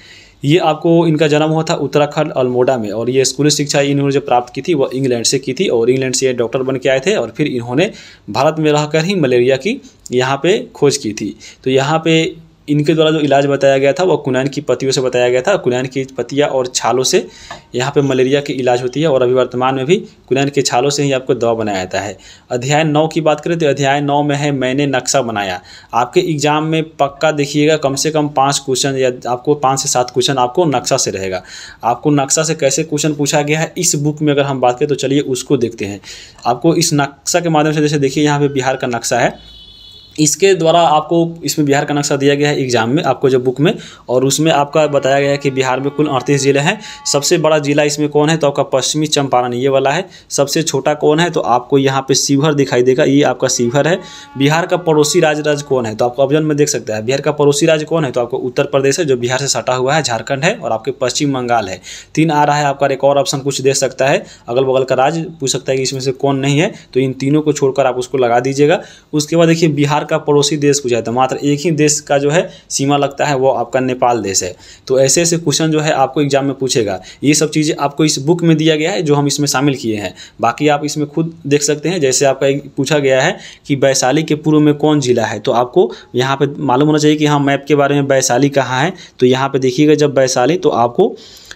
ये आपको इनका जन्म हुआ था उत्तराखंड अल्मोड़ा में, और ये स्कूली शिक्षा इन्होंने जो प्राप्त की थी वह इंग्लैंड से की थी, और इंग्लैंड से ये डॉक्टर बन के आए थे, और फिर इन्होंने भारत में रहकर ही मलेरिया की यहाँ पे खोज की थी। तो यहाँ पे इनके द्वारा जो इलाज बताया गया था वह कुनैन की पत्तियों से बताया गया था। कुनैन की पत्तियाँ और छालों से यहाँ पे मलेरिया की इलाज होती है, और अभी वर्तमान में भी कुनैन के छालों से ही आपको दवा बनाया जाता है। अध्याय 9 की बात करें तो अध्याय 9 में है मैंने नक्शा बनाया। आपके एग्जाम में पक्का देखिएगा कम से कम 5 क्वेश्चन या आपको 5 से 7 क्वेश्चन आपको नक्शा से रहेगा। आपको नक्शा से कैसे क्वेश्चन पूछा गया है इस बुक में अगर हम बात करें तो चलिए उसको देखते हैं। आपको इस नक्शा के माध्यम से, जैसे देखिए यहाँ पे बिहार का नक्शा है, इसके द्वारा आपको इसमें बिहार का नक्शा दिया गया है एग्जाम में आपको जो बुक में, और उसमें आपका बताया गया है कि बिहार में कुल 38 जिले हैं। सबसे बड़ा जिला इसमें कौन है, तो आपका पश्चिमी चंपारण ये वाला है। सबसे छोटा कौन है, तो आपको यहाँ पे शिवहर दिखाई देगा, ये आपका शिवहर है। बिहार का पड़ोसी राज्य कौन है, तो आपको ऑप्शन में देख सकता है बिहार का पड़ोसी राज्य कौन है, तो आपको उत्तर प्रदेश है जो बिहार से सटा हुआ है, झारखंड है, और आपके पश्चिम बंगाल है। 3 आ रहा है आपका। एक और ऑप्शन कुछ दे सकता है, अगल बगल का राज्य पूछ सकता है कि इसमें से कौन नहीं है, तो इन तीनों को छोड़कर आप उसको लगा दीजिएगा। उसके बाद देखिए बिहार का पड़ोसी देश पूछा था, मात्र एक ही देश का जो है सीमा लगता है वो आपका नेपाल देश है। तो ऐसे ऐसे क्वेश्चन जो है आपको एग्जाम में पूछेगा। ये सब चीज़ें आपको इस बुक में दिया गया है जो हम इसमें शामिल किए हैं, बाकी आप इसमें खुद देख सकते हैं। जैसे आपका पूछा गया है कि वैशाली के पूर्व में कौन जिला है, तो आपको यहाँ पे मालूम होना चाहिए कि हाँ मैप के बारे में वैशाली कहाँ है। तो यहाँ पे देखिएगा जब वैशाली, तो आपको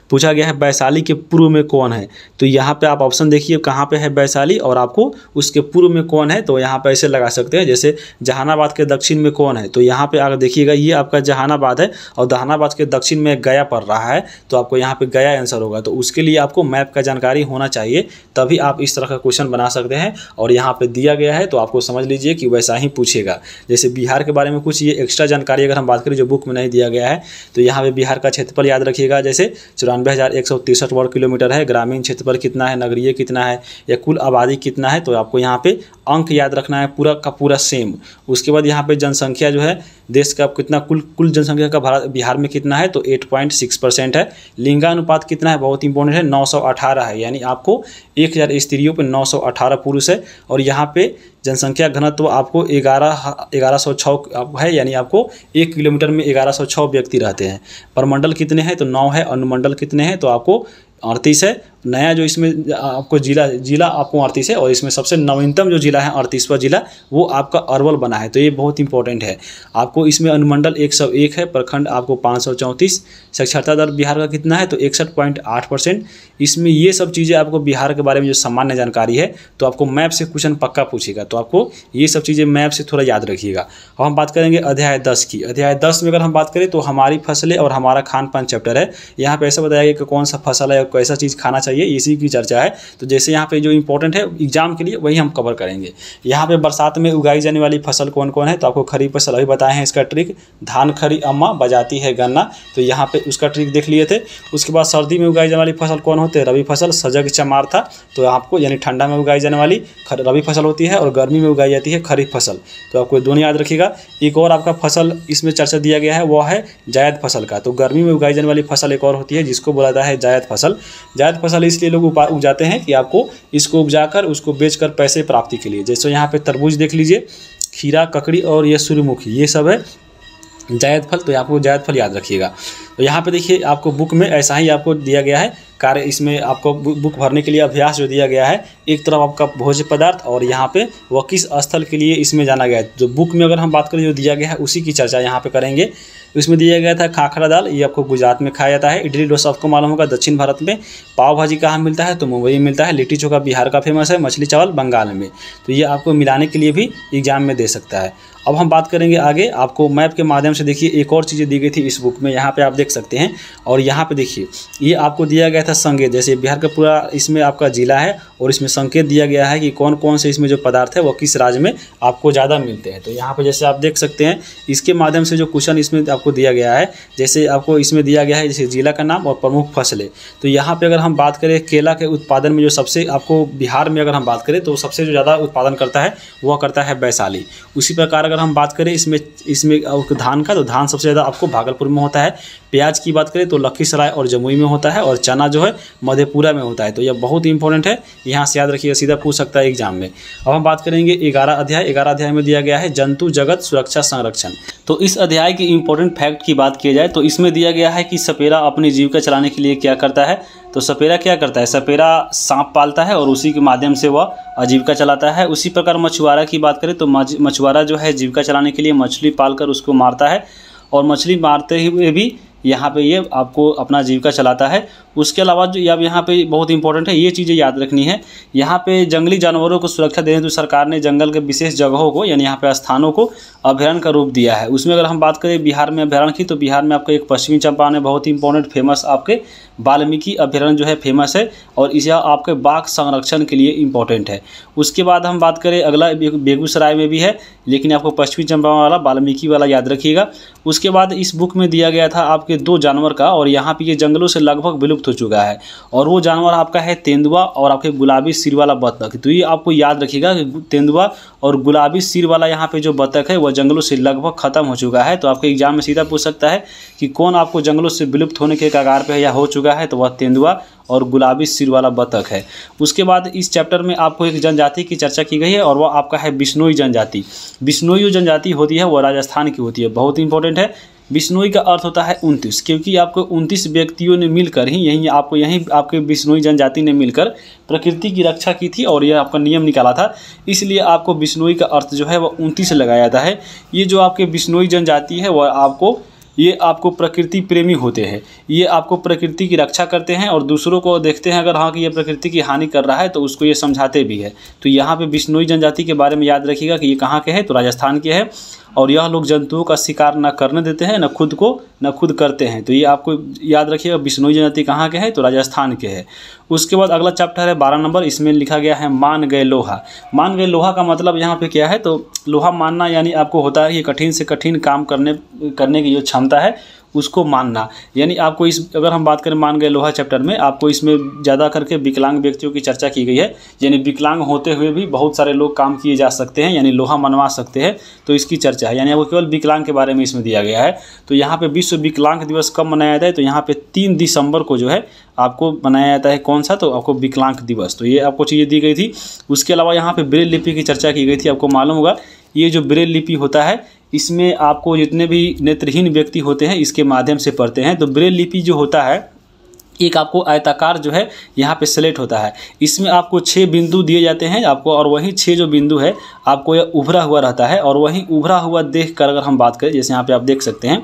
पूछा गया है वैशाली के पूर्व में कौन है, तो यहाँ पे आप ऑप्शन देखिए कहाँ पे है वैशाली और आपको उसके पूर्व में कौन है। तो यहाँ पे ऐसे लगा सकते हैं, जैसे जहानाबाद के दक्षिण में कौन है, तो यहाँ पे अगर देखिएगा ये आपका जहानाबाद है और जहानाबाद के दक्षिण में गया पड़ रहा है, तो आपको यहाँ पे गया आंसर होगा। तो उसके लिए आपको मैप का जानकारी होना चाहिए, तभी आप इस तरह का क्वेश्चन बना सकते हैं। और यहाँ पे दिया गया है तो आपको समझ लीजिए कि वैसा ही पूछेगा। जैसे बिहार के बारे में कुछ ये एक्स्ट्रा जानकारी अगर हम बात करें जो बुक में नहीं दिया गया है, तो यहाँ पे बिहार का क्षेत्रफल याद रखिएगा, जैसे 94,163 वर्ग किलोमीटर है। ग्रामीण क्षेत्रफल कितना है, नगरीय कितना है, या कुल आबादी कितना है, तो आपको यहाँ पे अंक याद रखना है पूरा का पूरा सेम। उसके बाद यहाँ पे जनसंख्या जो है देश का कितना कुल जनसंख्या का भारत बिहार में कितना है, तो 8.6% है। लिंगानुपात कितना है, बहुत इंपॉर्टेंट है, 918 है, यानी आपको 1000 स्त्रियों पे 918 पुरुष है। और यहाँ पे जनसंख्या घनत्व आपको 1106 है, यानी आपको 1 किलोमीटर में 1106 व्यक्ति रहते हैं। परमंडल कितने हैं, तो 9 है। अनुमंडल कितने हैं, तो आपको 38 है। नया जो इसमें आपको जिला आपको 38 है और इसमें सबसे नवीनतम जो जिला है 38वां जिला वो आपका अरवल बना है। तो ये बहुत इंपॉर्टेंट है। आपको इसमें अनुमंडल 101 है, प्रखंड आपको 534, साक्षरता दर बिहार का कितना है तो 61.8%। इसमें ये सब चीज़ें आपको बिहार के बारे में जो सामान्य जानकारी है तो आपको मैप से क्वेश्चन पक्का पूछेगा, तो आपको ये सब चीज़ें मैप से थोड़ा याद रखिएगा। अब हम बात करेंगे अध्याय 10 की। अध्याय 10 में अगर हम बात करें तो हमारी फसलें और हमारा खान पान चैप्टर है। यहाँ पे ऐसा बताया गया कि कौन सा फसल है और कैसा चीज़ खाना चाहिए, इसी की चर्चा है। तो जैसे यहाँ पे जो इंपॉर्टेंट है एग्जाम के लिए वही हम कवर करेंगे। यहाँ पे बरसात में उगाई जाने वाली फसल कौन कौन है तो आपको खरीफ फसल अभी बताए हैं, इसका ट्रिक धान खरी अम्मा बजाती है गन्ना, तो यहाँ पे उसका ट्रिक देख लिए थे। उसके बाद सर्दी में उगाई जाने वाली फसल कौन होते हैं, रबी फसल सजग चमार था, तो आपको यानी ठंडा में उगाई जाने वाली रबी फसल होती है और गर्मी में उगाई जाती है खरीफ फसल, तो आपको दोनों याद रखिएगा। एक और आपका फसल इसमें चर्चा दिया गया है वो है जायद फसल का, तो गर्मी में उगाई जाने वाली फसल एक और होती है जिसको बोला जाता है जायद फसल। जायद फसल इसलिए लोग उपजाते हैं कि आपको इसको उपजाकर उसको बेचकर पैसे प्राप्ति के लिए। जैसे यहाँ पे तरबूज देख लीजिए, खीरा, ककड़ी और ये सूर्यमुखी, ये सब है जायद फल, तो आपको जायद फल याद रखिएगा। तो यहाँ पे देखिए आपको बुक में ऐसा ही आपको दिया गया है कार्य, इसमें आपको बुक भरने के लिए अभ्यास जो दिया गया है, एक तरफ आपका भोज्य पदार्थ और यहाँ पे वह किस स्थल के लिए इसमें जाना गया है। जो बुक में अगर हम बात करें जो दिया गया है उसी की चर्चा यहाँ पे करेंगे। इसमें दिया गया था खाखरा दाल, ये आपको गुजरात में खाया जाता है। इडली डोसा आपको मालूम होगा दक्षिण भारत में। पाव भाजी कहाँ मिलता है तो मुंबई में मिलता है। लिट्टी चोखा बिहार का फेमस है। मछली चावल बंगाल में, तो ये आपको मिलाने के लिए भी एग्जाम में दे सकता है। अब हम बात करेंगे आगे, आपको मैप के माध्यम से देखिए एक और चीज़ें दी गई थी इस बुक में, यहाँ पे आप देख सकते हैं। और यहाँ पे देखिए ये आपको दिया गया था संकेत, जैसे बिहार का पूरा इसमें आपका जिला है और इसमें संकेत दिया गया है कि कौन कौन से इसमें जो पदार्थ है वो किस राज्य में आपको ज़्यादा मिलते हैं। तो यहाँ पे जैसे आप देख सकते हैं इसके माध्यम से जो क्वेश्चन इसमें आपको दिया गया है, जैसे आपको इसमें दिया गया है जैसे जिला का नाम और प्रमुख फसलें। तो यहाँ पे अगर हम बात करें केला के उत्पादन में जो सबसे आपको बिहार में अगर हम बात करें तो सबसे जो ज़्यादा उत्पादन करता है वह करता है वैशाली। उसी प्रकार अगर हम बात करें इसमें धान का, तो धान सबसे ज़्यादा आपको भागलपुर में होता है। प्याज की बात करें तो लखीसराय और जमुई में होता है और चना जो है मधेपुरा में होता है। तो यह बहुत इंपॉर्टेंट है, यहाँ से याद रखिएगा, सीधा पूछ सकता है एग्जाम में। अब हम बात करेंगे 11 अध्याय। 11 अध्याय में दिया गया है जंतु जगत सुरक्षा संरक्षण। तो इस अध्याय की इंपॉर्टेंट फैक्ट की बात की जाए तो इसमें दिया गया है कि सपेरा अपनी जीविका चलाने के लिए क्या करता है। तो सपेरा क्या करता है, सपेरा सांप पालता है और उसी के माध्यम से वह आजीविका चलाता है। उसी प्रकार मछुआरा की बात करें तो मछुआरा जो है जीविका चलाने के लिए मछली पालकर उसको मारता है और मछली मारते हुए भी यहाँ पे ये आपको अपना जीविका चलाता है। उसके अलावा जो अब यहाँ पे बहुत इंपॉर्टेंट है, ये चीज़ें याद रखनी है। यहाँ पे जंगली जानवरों को सुरक्षा देने तो सरकार ने जंगल के विशेष जगहों को यानी यहाँ पे स्थानों को अभयारण्य का रूप दिया है। उसमें अगर हम बात करें बिहार में अभयारण्य की, तो बिहार में आपका एक पश्चिमी चंपारण में बहुत इंपॉर्टेंट फेमस आपके वाल्मीकि अभयारण्य जो है फेमस है और इसे आपके बाघ संरक्षण के लिए इंपॉर्टेंट है। उसके बाद हम बात करें अगला बेगूसराय में भी है, लेकिन आपको पश्चिमी चंपारण वाला वाल्मीकि वाला याद रखिएगा। उसके बाद इस बुक में दिया गया था आपके 2 जानवर का, और यहाँ पे ये जंगलों से लगभग विलुप्त हो चुका है, और वो जानवर आपका है तेंदुआ और आपके गुलाबी सिर वाला बतख। तो ये आपको याद रखिएगा कि तेंदुआ और गुलाबी सिर वाला यहाँ पे जो बतख है वह जंगलों से लगभग खत्म हो चुका है। तो आपके एग्जाम में सीधा पूछ सकता है कि कौन आपको जंगलों से विलुप्त होने के कगार पे है या हो चुका है, तो वह तेंदुआ और गुलाबी सिर वाला बतख है। उसके बाद इस चैप्टर में आपको एक जनजाति की चर्चा की गई है और वह आपका है बिश्नोई जनजाति। बिश्नोई जो जनजाति होती है वह राजस्थान की होती है, बहुत इंपॉर्टेंट है। बिश्नोई का अर्थ होता है 29, क्योंकि आपको 29 व्यक्तियों ने मिलकर ही यहीं आपके बिश्नोई जनजाति ने मिलकर प्रकृति की रक्षा की थी और यह आपका नियम निकाला था, इसलिए आपको बिश्नोई का अर्थ जो है वह 29 लगाया जाता है। ये जो आपके बिश्नोई जनजाति है वह आपको प्रकृति प्रेमी होते हैं, ये आपको प्रकृति की रक्षा करते हैं और दूसरों को देखते हैं अगर हाँ कि ये प्रकृति की हानि कर रहा है तो उसको ये समझाते भी है। तो यहाँ पे बिश्नोई जनजाति के बारे में याद रखिएगा कि ये कहाँ के हैं, तो राजस्थान के हैं, और यह लोग जंतुओं का शिकार न करने देते हैं, न खुद करते हैं। तो ये आपको याद रखिएगा बिश्नोई जनजाति कहाँ के हैं, तो राजस्थान के हैं। उसके बाद अगला चैप्टर है 12 नंबर, इसमें लिखा गया है मान गए लोहा। मान गए लोहा का मतलब यहाँ पे क्या है, तो लोहा मानना यानी आपको होता है कि कठिन से कठिन काम करने की जो क्षमता है उसको मानना। यानी आपको अगर हम बात करें मान गए लोहा चैप्टर में, आपको इसमें ज़्यादा करके विकलांग व्यक्तियों की चर्चा की गई है, यानी विकलांग होते हुए भी बहुत सारे लोग काम किए जा सकते हैं, यानी लोहा मनवा सकते हैं, तो इसकी चर्चा है। यानी आपको केवल विकलांग के बारे में इसमें दिया गया है। तो यहाँ पे विश्व विकलांग दिवस कब मनाया जाता है, तो यहाँ पे 3 दिसंबर को जो है आपको मनाया जाता है। कौन सा, तो आपको विकलांग दिवस। तो ये आपको चीज़ें दी गई थी। उसके अलावा यहाँ पे ब्रेल लिपि की चर्चा की गई थी। आपको मालूम होगा ये जो ब्रेल लिपि होता है इसमें आपको जितने भी नेत्रहीन व्यक्ति होते हैं इसके माध्यम से पढ़ते हैं। तो ब्रेल लिपि जो होता है एक आपको आयताकार जो है यहाँ पे सेलेक्ट होता है। इसमें आपको 6 बिंदु दिए जाते हैं आपको, और वही 6 जो बिंदु है आपको यह उभरा हुआ रहता है। और वही उभरा हुआ देख कर अगर हम बात करें, जैसे यहाँ पे आप देख सकते हैं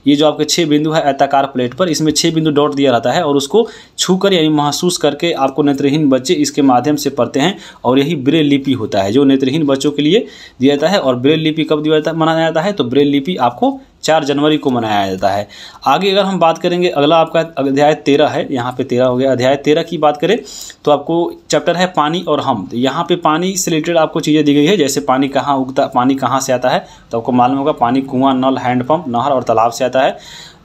ये जो आपके 6 बिंदु है आयताकार प्लेट पर, इसमें 6 बिंदु डॉट दिया रहता है और उसको छूकर यानी महसूस करके आपको नेत्रहीन बच्चे इसके माध्यम से पढ़ते हैं। और यही ब्रेल लिपि होता है जो नेत्रहीन बच्चों के लिए दिया जाता है। और ब्रेल लिपि कब दिया जाता है, मनाया जाता है, तो ब्रेल लिपि आपको 4 जनवरी को मनाया जाता है। आगे अगर हम बात करेंगे, अगला आपका अध्याय 13 है, यहाँ पे 13 हो गया। अध्याय 13 की बात करें तो आपको चैप्टर है पानी और हम। तो यहाँ पे पानी से रिलेटेड आपको चीज़ें दी गई है, जैसे पानी कहाँ उगता, पानी कहाँ से आता है, तो आपको मालूम होगा पानी कुआं, नल, हैंडपंप, नहर और तालाब से आता है।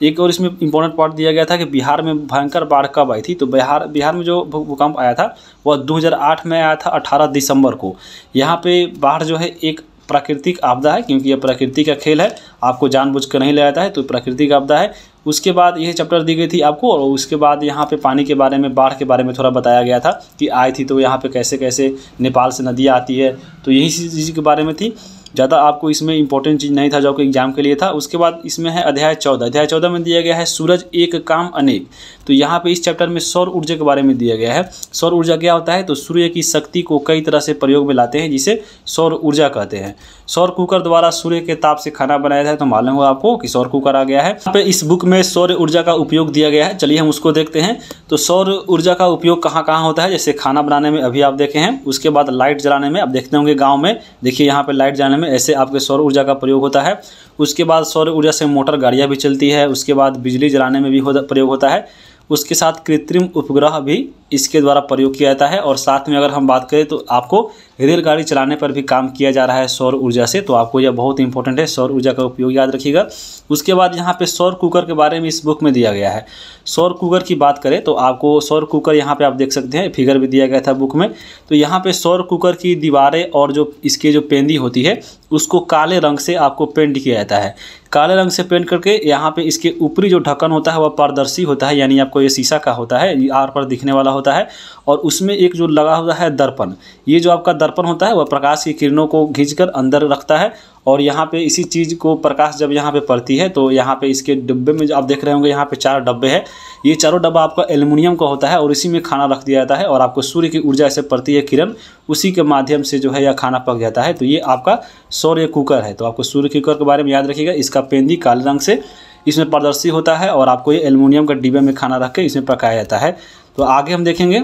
एक और इसमें इंपॉर्टेंट पार्ट दिया गया था कि बिहार में भयंकर बाढ़ कब आई थी। तो बिहार में जो भूकंप आया था वह 2008 में आया था 18 दिसंबर को। यहाँ पे बाढ़ जो है एक प्राकृतिक आपदा है, क्योंकि यह प्रकृति का खेल है, आपको जानबूझकर नहीं ले जाता है, तो प्राकृतिक आपदा है। उसके बाद यह चैप्टर दी गई थी आपको, और उसके बाद यहाँ पे पानी के बारे में, बाढ़ के बारे में थोड़ा बताया गया था कि आई थी तो यहाँ पे कैसे कैसे नेपाल से नदियाँ आती है, तो यही चीज़ के बारे में थी। ज़्यादा आपको इसमें इंपॉर्टेंट चीज़ नहीं था जो आपको एग्जाम के लिए था। उसके बाद इसमें है अध्याय 14। अध्याय 14 में दिया गया है सूरज एक काम अनेक। तो यहाँ पे इस चैप्टर में सौर ऊर्जा के बारे में दिया गया है। सौर ऊर्जा क्या होता है, तो सूर्य की शक्ति को कई तरह से प्रयोग में लाते हैं, जिसे सौर ऊर्जा कहते हैं। सौर कुकर द्वारा सूर्य के ताप से खाना बनाया जाए, तो मालूम होगा आपको कि सौर कुकर आ गया है। यहाँ पे इस बुक में सौर ऊर्जा का उपयोग दिया गया है, चलिए हम उसको देखते हैं। तो सौर ऊर्जा का उपयोग कहाँ कहाँ होता है, जैसे खाना बनाने में अभी आप देखे हैं, उसके बाद लाइट जलाने में, आप देखते होंगे गाँव में, देखिए यहाँ पे लाइट जलाने में ऐसे आपके सौर ऊर्जा का प्रयोग होता है। उसके बाद सौर ऊर्जा से मोटर गाड़ियाँ भी चलती है। उसके बाद बिजली जलाने में भी प्रयोग होता है। उसके साथ कृत्रिम उपग्रह भी इसके द्वारा प्रयोग किया जाता है। और साथ में अगर हम बात करें तो आपको रेलगाड़ी चलाने पर भी काम किया जा रहा है सौर ऊर्जा से, तो आपको यह बहुत इंपॉर्टेंट है, सौर ऊर्जा का उपयोग याद रखिएगा। उसके बाद यहाँ पे सौर कुकर के बारे में इस बुक में दिया गया है। सौर कुकर की बात करें तो आपको सौर कुकर यहाँ पे आप देख सकते हैं, फिगर भी दिया गया था बुक में। तो यहाँ पे सौर कुकर की दीवारें और जो इसके जो पेंदी होती है उसको काले रंग से आपको पेंट किया जाता है। काले रंग से पेंट करके यहाँ पे इसके ऊपरी जो ढक्कन होता है वह पारदर्शी होता है, यानी आपको ये शीशा का होता है, आर पर दिखने वाला होता है। और उसमें एक जो लगा हुआ है दर्पण, ये जो आपका दर्पण होता है वह प्रकाश की किरणों को खींचकर अंदर रखता है। और यहाँ पे इसी चीज़ को प्रकाश जब यहाँ पे पड़ती है तो यहाँ पे इसके डिब्बे में जो आप देख रहे होंगे यहाँ पे 4 डब्बे हैं। ये चारों डब्बा आपका एल्युमिनियम का होता है और इसी में खाना रख दिया जाता है। और आपको सूर्य की ऊर्जा से पड़ती है किरण, उसी के माध्यम से जो है यह खाना पक जाता है। तो ये आपका सौर कुकर है। तो आपको सूर्य कुकर के बारे में याद रखिएगा, इसका पेंदी काले रंग से इसमें पारदर्शी होता है और आपको ये एल्युमिनियम का डिब्बे में खाना रख के इसमें पकाया जाता है। तो आगे हम देखेंगे,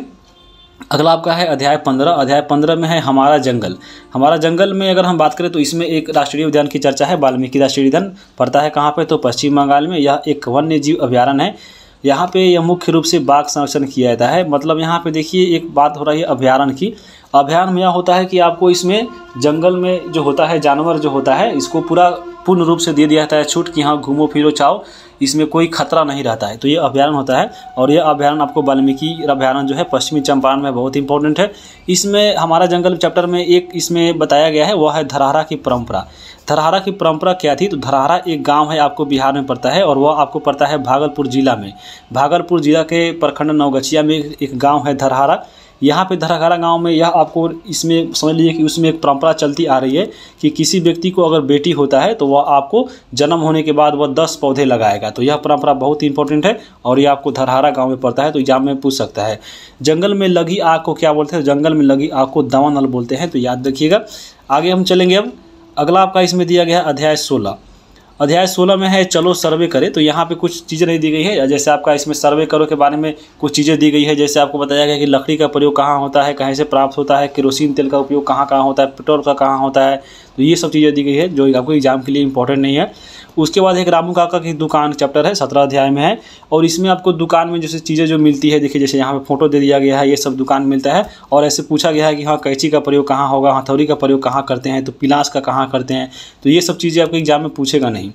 अगला आपका है अध्याय 15। अध्याय 15 में है हमारा जंगल। हमारा जंगल में अगर हम बात करें तो इसमें एक राष्ट्रीय उद्यान की चर्चा है। वाल्मीकि राष्ट्रीय उद्यान पड़ता है कहाँ पे, तो पश्चिम बंगाल में। यह एक वन्य जीव अभ्यारण्य है। यहाँ पे यह मुख्य रूप से बाघ संरक्षण किया जाता है। मतलब यहाँ पे देखिए एक बात हो रही है अभ्यारण्य की। अभ्यारण्य में यह होता है कि आपको इसमें जंगल में जो होता है जानवर जो होता है इसको पूरा पूर्ण रूप से दे दिया जाता है छूट कि हाँ घूमो फिरो चाओ, इसमें कोई खतरा नहीं रहता है। तो ये अभ्यारण्य होता है। और ये अभ्यारण्य आपको वाल्मीकि अभ्यारण्य जो है पश्चिमी चंपारण में बहुत इंपॉर्टेंट है। इसमें हमारा जंगल चैप्टर में एक इसमें बताया गया है, वह है धरहरा की परंपरा। धरहरा की परंपरा क्या थी, तो धरहरा एक गांव है आपको बिहार में पड़ता है और वह आपको पड़ता है भागलपुर जिला में। भागलपुर जिला के प्रखंड नवगछिया में एक गाँव है धरहरा। यहाँ पे धरहरा गांव में यह आपको इसमें समझ लीजिए कि उसमें एक परंपरा चलती आ रही है कि किसी व्यक्ति को अगर बेटी होता है तो वह आपको जन्म होने के बाद वह 10 पौधे लगाएगा। तो यह परंपरा बहुत इंपॉर्टेंट है और यह आपको धरहरा गांव में पड़ता है, तो एग्जाम में पूछ सकता है। जंगल में लगी आग को क्या बोलते हैं, जंगल में लगी आग को दावानल बोलते हैं, तो याद रखिएगा। आगे हम चलेंगे। अब अगला आपका इसमें दिया गया है अध्याय 16। अध्याय 16 में है चलो सर्वे करें। तो यहाँ पे कुछ चीज़ें नहीं दी गई है, जैसे आपका इसमें सर्वे करो के बारे में कुछ चीज़ें दी गई है। जैसे आपको बताया गया कि लकड़ी का प्रयोग कहाँ होता है, कहाँ से प्राप्त होता है, केरोसिन तेल का उपयोग कहाँ कहाँ होता है, पेट्रोल का कहाँ होता है। तो ये सब चीज़ें दी गई है जो आपको एग्जाम के लिए इंपॉर्टेंट नहीं है। उसके बाद एक रामू काका की दुकान चैप्टर है, 17 अध्याय में है। और इसमें आपको दुकान में जैसे चीज़ें जो मिलती है, देखिए जैसे यहाँ पे फोटो दे दिया गया है, ये सब दुकान मिलता है। और ऐसे पूछा गया है कि हाँ कैंची का प्रयोग कहाँ होगा, हथौड़ी का प्रयोग कहाँ करते हैं, तो पिलास का कहाँ करते हैं। तो ये सब चीज़ें आपको एग्जाम में पूछेगा नहीं।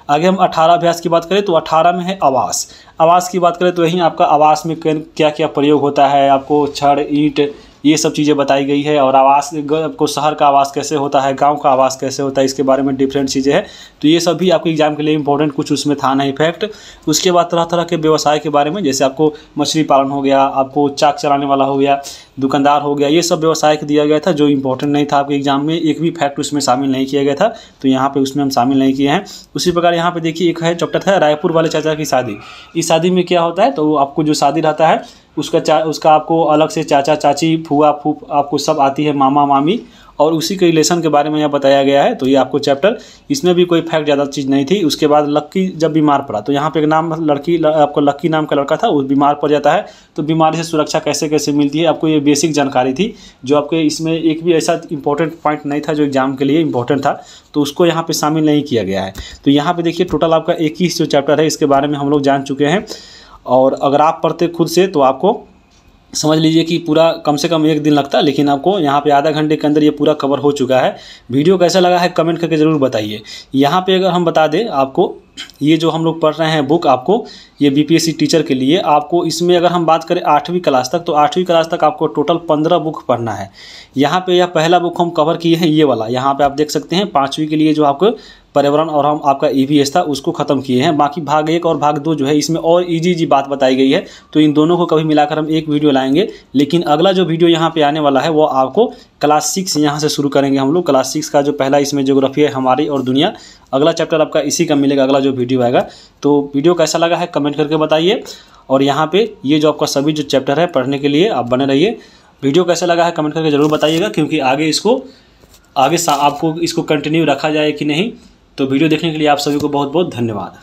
आगे हम 18 अभ्यास की बात करें तो 18 में है आवास। आवास की बात करें तो यहीं आपका आवास में क्या क्या प्रयोग होता है, आपको छड़ ईंट ये सब चीज़ें बताई गई है। और आवास आपको शहर का आवास कैसे होता है, गांव का आवास कैसे होता है, इसके बारे में डिफरेंट चीज़ें हैं। तो ये सब भी आपके एग्जाम के लिए इंपॉर्टेंट कुछ उसमें था नहीं फैक्ट। उसके बाद तरह तरह के व्यवसाय के बारे में, जैसे आपको मछली पालन हो गया, आपको चाक चलाने वाला हो गया, दुकानदार हो गया, ये सब व्यवसाय दिया गया था जो इंपॉर्टेंट नहीं था आपके एग्जाम में, एक भी फैक्ट उसमें शामिल नहीं किया गया था। तो यहाँ पे उसमें हम शामिल नहीं किए हैं। उसी प्रकार यहाँ पे देखिए एक है चैप्टर था रायपुर वाले चाचा की शादी। इस शादी में क्या होता है, तो आपको जो शादी रहता है उसका आपको अलग से चाचा चाची फूआ फूफ आपको सब आती है, मामा मामी, और उसी के रिलेशन के बारे में यहाँ बताया गया है। तो ये आपको चैप्टर, इसमें भी कोई फैक्ट ज़्यादा चीज़ नहीं थी। उसके बाद लक्की जब बीमार पड़ा, तो यहाँ पे एक नाम आपको लक्की नाम का लड़का था, वो बीमार पड़ जाता है। तो बीमारी से सुरक्षा कैसे कैसे मिलती है, आपको ये बेसिक जानकारी थी जो आपके इसमें एक भी ऐसा इंपॉर्टेंट पॉइंट नहीं था जो एग्जाम के लिए इंपॉर्टेंट था, तो उसको यहाँ पे शामिल नहीं किया गया है। तो यहाँ पे देखिए टोटल आपका 21 जो चैप्टर है इसके बारे में हम लोग जान चुके हैं। और अगर आप पढ़ते खुद से तो आपको समझ लीजिए कि पूरा कम से कम 1 दिन लगता, लेकिन आपको यहाँ पे आधा घंटे के अंदर ये पूरा कवर हो चुका है। वीडियो कैसा लगा है कमेंट करके ज़रूर बताइए। यहाँ पे अगर हम बता दें आपको, ये जो हम लोग पढ़ रहे हैं बुक, आपको ये बीपीएससी टीचर के लिए, आपको इसमें अगर हम बात करें 8वीं क्लास तक, तो 8वीं क्लास तक आपको टोटल 15 बुक पढ़ना है। यहाँ पे यह पहला बुक हम कवर किए हैं, ये वाला यहाँ पे आप देख सकते हैं। 5वीं के लिए जो आपको पर्यावरण और हम आपका ईवीएस था उसको ख़त्म किए हैं। बाकी भाग 1 और भाग 2 जो है इसमें और इजी बात बताई गई है। तो इन दोनों को कभी मिलाकर हम एक वीडियो लाएंगे। लेकिन अगला जो वीडियो यहाँ पे आने वाला है वो आपको क्लास 6 यहाँ से शुरू करेंगे हम लोग। क्लास 6 का जो पहला इसमें ज्योग्राफी है हमारी और दुनिया, अगला चैप्टर आपका इसी का मिलेगा, अगला जो वीडियो आएगा। तो वीडियो कैसा लगा है कमेंट करके बताइए। और यहाँ पे ये जो आपका सभी जो चैप्टर है पढ़ने के लिए आप बने रहिए। वीडियो कैसा लगा है कमेंट करके ज़रूर बताइएगा, क्योंकि आगे आपको इसको कंटिन्यू रखा जाए कि नहीं। तो वीडियो देखने के लिए आप सभी को बहुत बहुत धन्यवाद।